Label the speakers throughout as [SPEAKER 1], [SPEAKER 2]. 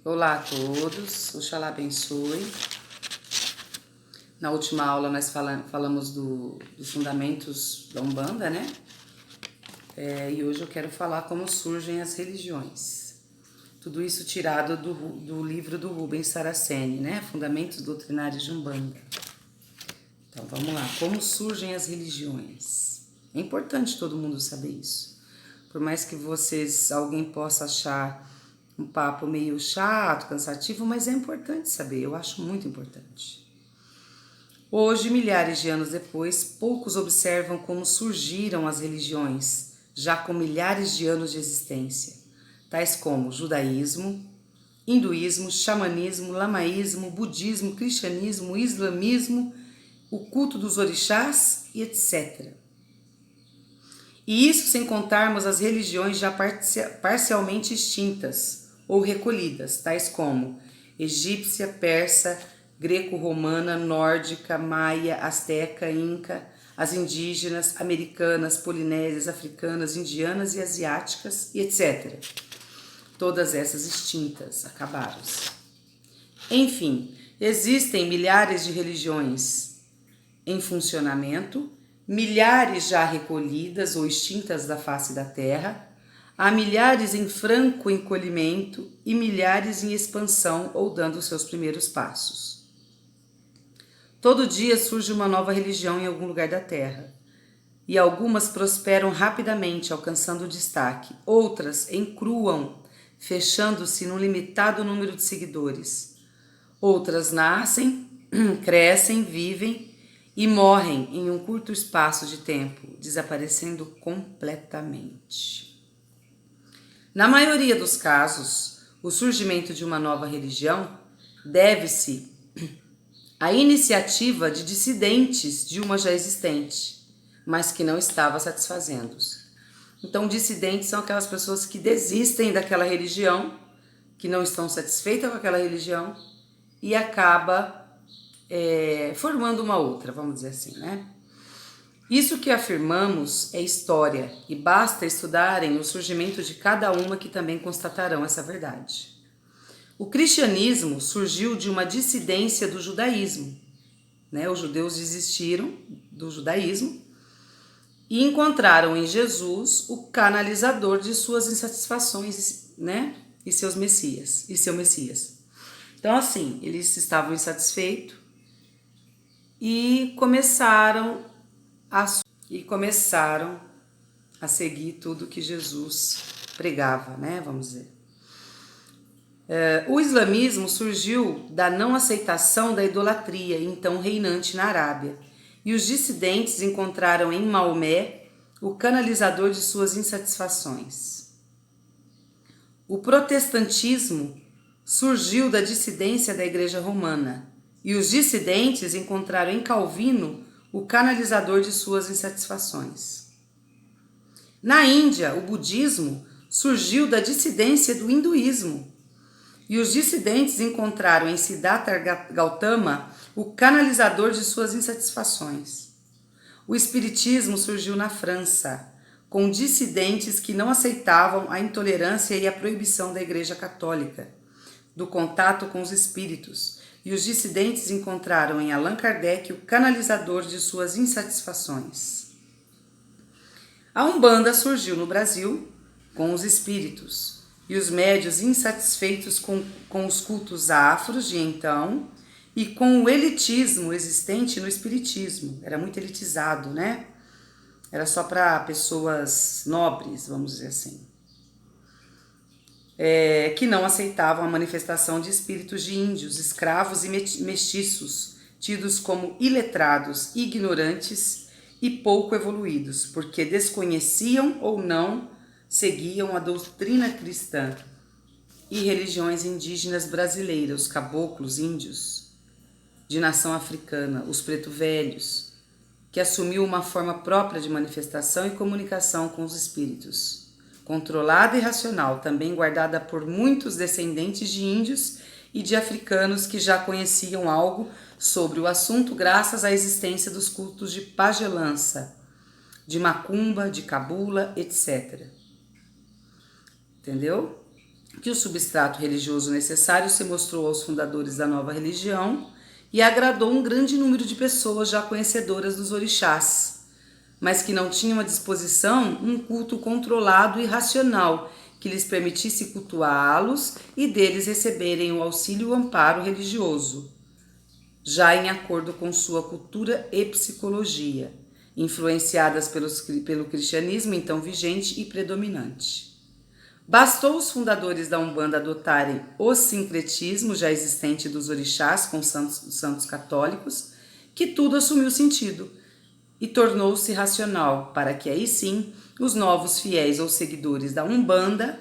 [SPEAKER 1] Olá a todos, Oxalá abençoe. Na última aula nós falamos dos fundamentos da Umbanda, né? E hoje eu quero falar como surgem as religiões. Tudo isso tirado do livro do Rubens Saraceni, né? Fundamentos doutrinários de Umbanda. Então vamos lá, como surgem as religiões? É importante todo mundo saber isso. Por mais que alguém possa achar um papo meio chato, cansativo, mas é importante saber, eu acho muito importante. Hoje, milhares de anos depois, poucos observam como surgiram as religiões, já com milhares de anos de existência, tais como judaísmo, hinduísmo, xamanismo, lamaísmo, budismo, cristianismo, islamismo, o culto dos orixás e etc. E isso sem contarmos as religiões já parcialmente extintas ou recolhidas, tais como egípcia, persa, greco-romana, nórdica, maia, asteca, inca, as indígenas, americanas, polinésias, africanas, indianas e asiáticas, e etc. Todas essas extintas, acabaram-se. Enfim, existem milhares de religiões em funcionamento, milhares já recolhidas ou extintas da face da terra, há milhares em franco encolhimento e milhares em expansão ou dando os seus primeiros passos. Todo dia surge uma nova religião em algum lugar da terra, e algumas prosperam rapidamente, alcançando destaque, outras encruam, fechando-se num limitado número de seguidores. Outras nascem, crescem, vivem e morrem em um curto espaço de tempo, desaparecendo completamente. Na maioria dos casos, o surgimento de uma nova religião deve-se à iniciativa de dissidentes de uma já existente, mas que não estava satisfazendo-os. Então, dissidentes são aquelas pessoas que desistem daquela religião, que não estão satisfeitas com aquela religião e acaba formando uma outra, vamos dizer assim, né? Isso que afirmamos é história e basta estudarem o surgimento de cada uma que também constatarão essa verdade. O cristianismo surgiu de uma dissidência do judaísmo, né? Os judeus desistiram do judaísmo e encontraram em Jesus o canalizador de suas insatisfações, né? E seu Messias. Então, assim, eles estavam insatisfeitos e começaram a seguir tudo que Jesus pregava, né? Vamos dizer. O islamismo surgiu da não aceitação da idolatria, então reinante na Arábia, e os dissidentes encontraram em Maomé o canalizador de suas insatisfações. O protestantismo surgiu da dissidência da Igreja Romana, e os dissidentes encontraram em Calvino o canalizador de suas insatisfações. Na Índia, o budismo surgiu da dissidência do hinduísmo, e os dissidentes encontraram em Siddhartha Gautama o canalizador de suas insatisfações. O espiritismo surgiu na França, com dissidentes que não aceitavam a intolerância e a proibição da Igreja Católica, do contato com os espíritos, e os dissidentes encontraram em Allan Kardec o canalizador de suas insatisfações. A Umbanda surgiu no Brasil com os espíritos e os médios insatisfeitos com os cultos afros de então e com o elitismo existente no espiritismo. Era muito elitizado, né? Era só para pessoas nobres, vamos dizer assim. Que não aceitavam a manifestação de espíritos de índios, escravos e mestiços, tidos como iletrados, ignorantes e pouco evoluídos, porque desconheciam ou não seguiam a doutrina cristã e religiões indígenas brasileiras, os caboclos índios, de nação africana, os preto-velhos, que assumiu uma forma própria de manifestação e comunicação com os espíritos, controlada e racional, também guardada por muitos descendentes de índios e de africanos que já conheciam algo sobre o assunto graças à existência dos cultos de pagelança, de macumba, de cabula, etc. Entendeu? que o substrato religioso necessário se mostrou aos fundadores da nova religião e agradou um grande número de pessoas já conhecedoras dos orixás, mas que não tinham à disposição um culto controlado e racional que lhes permitisse cultuá-los e deles receberem o auxílio e o amparo religioso, já em acordo com sua cultura e psicologia, influenciadas pelo cristianismo então vigente e predominante. Bastou os fundadores da Umbanda adotarem o sincretismo já existente dos orixás com os santos católicos, que tudo assumiu sentido e tornou-se racional, para que aí sim os novos fiéis ou seguidores da Umbanda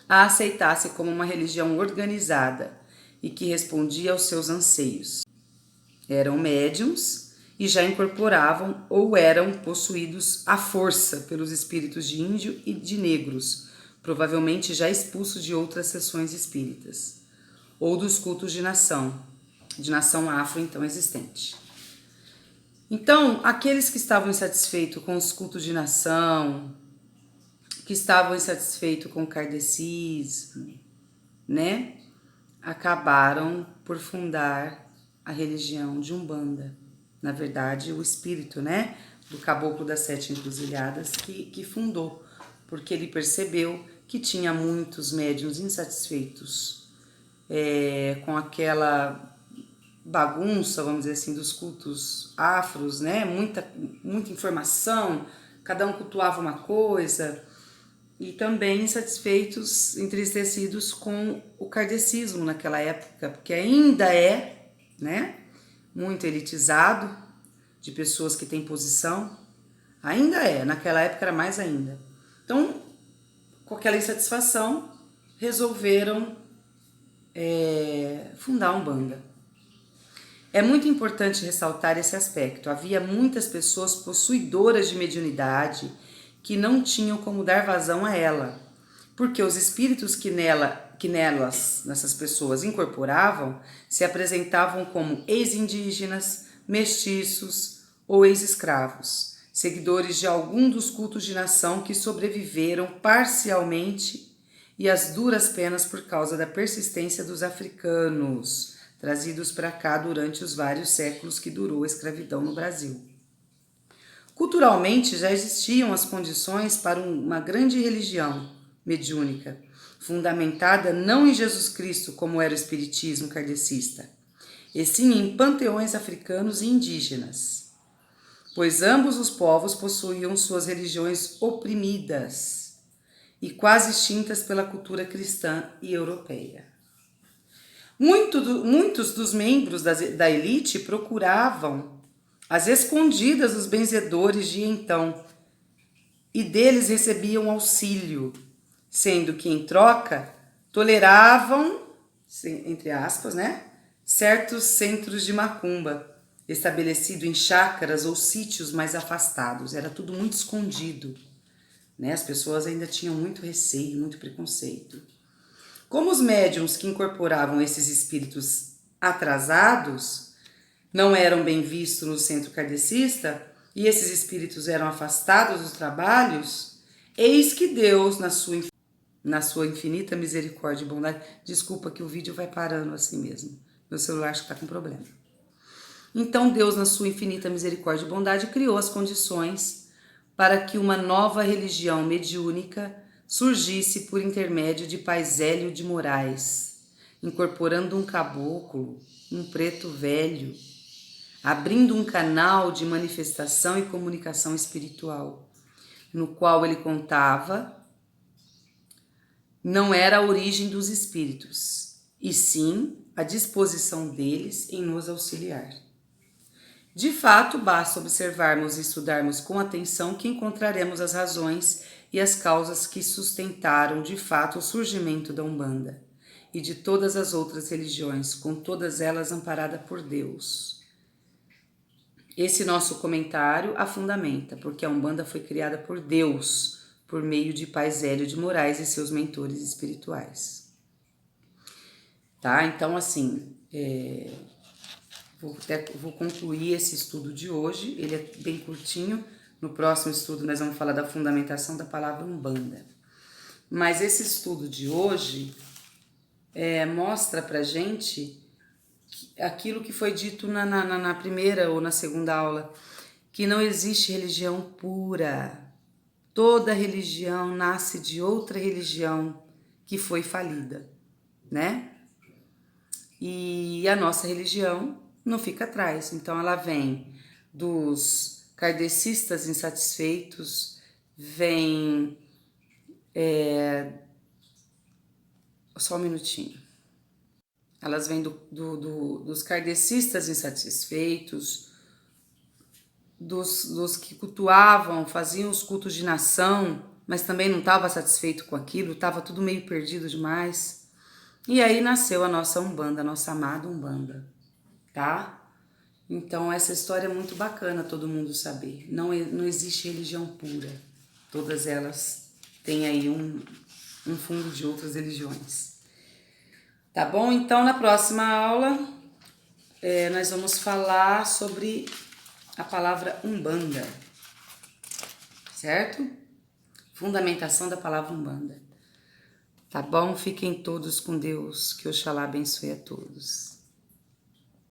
[SPEAKER 1] a aceitassem como uma religião organizada e que respondia aos seus anseios. Eram médiums e já incorporavam ou eram possuídos à força pelos espíritos de índio e de negros, provavelmente já expulsos de outras seções espíritas, ou dos cultos de nação afro então existente. Então, aqueles que estavam insatisfeitos com os cultos de nação, que estavam insatisfeitos com o kardecismo, né, acabaram por fundar a religião de Umbanda. Na verdade, o espírito, né, do caboclo das 7 encruzilhadas que fundou, porque ele percebeu que tinha muitos médiuns insatisfeitos com aquela bagunça, vamos dizer assim, dos cultos afros, né? Muita informação, cada um cultuava uma coisa, e também insatisfeitos, entristecidos com o kardecismo naquela época, porque ainda é, né, muito elitizado, de pessoas que têm posição, ainda é, naquela época era mais ainda. Então, com aquela insatisfação, resolveram fundar a Umbanda. É muito importante ressaltar esse aspecto. Havia muitas pessoas possuidoras de mediunidade que não tinham como dar vazão a ela, porque os espíritos que nessas pessoas incorporavam se apresentavam como ex-indígenas, mestiços ou ex-escravos, seguidores de algum dos cultos de nação que sobreviveram parcialmente e às duras penas por causa da persistência dos africanos, trazidos para cá durante os vários séculos que durou a escravidão no Brasil. Culturalmente já existiam as condições para uma grande religião mediúnica, fundamentada não em Jesus Cristo, como era o espiritismo kardecista, e sim em panteões africanos e indígenas, pois ambos os povos possuíam suas religiões oprimidas e quase extintas pela cultura cristã e europeia. Muitos dos membros da elite procuravam às escondidas os benzedores de então e deles recebiam auxílio, sendo que em troca toleravam, entre aspas, né, certos centros de macumba, estabelecido em chácaras ou sítios mais afastados. Era tudo muito escondido, né? As pessoas ainda tinham muito receio, muito preconceito. Como os médiums que incorporavam esses espíritos atrasados não eram bem vistos no centro kardecista e esses espíritos eram afastados dos trabalhos, eis que Deus, na sua infinita misericórdia e bondade... Desculpa que o vídeo vai parando assim mesmo. Meu celular acho que está com problema. Então Deus, na sua infinita misericórdia e bondade, criou as condições para que uma nova religião mediúnica surgisse por intermédio de Pai Zélio de Moraes, incorporando um caboclo, um preto velho, abrindo um canal de manifestação e comunicação espiritual, no qual ele contava não era a origem dos espíritos, e sim a disposição deles em nos auxiliar. De fato, basta observarmos e estudarmos com atenção que encontraremos as razões e as causas que sustentaram de fato o surgimento da Umbanda e de todas as outras religiões, com todas elas amparadas por Deus. Esse nosso comentário a fundamenta, porque a Umbanda foi criada por Deus, por meio de Pai Zélio de Moraes e seus mentores espirituais. Tá? Então, assim, vou concluir esse estudo de hoje, ele é bem curtinho. No próximo estudo nós vamos falar da fundamentação da palavra Umbanda. Mas esse estudo de hoje mostra pra gente aquilo que foi dito na primeira ou na segunda aula, que não existe religião pura. Toda religião nasce de outra religião que foi falida, né? E a nossa religião não fica atrás. Então ela vem dos kardecistas insatisfeitos, vem... Só um minutinho. Elas vêm dos kardecistas insatisfeitos, dos que cultuavam, faziam os cultos de nação, mas também não estava satisfeito com aquilo, estava tudo meio perdido demais. E aí nasceu a nossa Umbanda, a nossa amada Umbanda, tá? Então essa história é muito bacana todo mundo saber. Não existe religião pura. Todas elas têm aí um fundo de outras religiões. Tá bom? Então na próxima aula nós vamos falar sobre a palavra Umbanda, certo? Fundamentação da palavra Umbanda. Tá bom? Fiquem todos com Deus, que Oxalá abençoe a todos.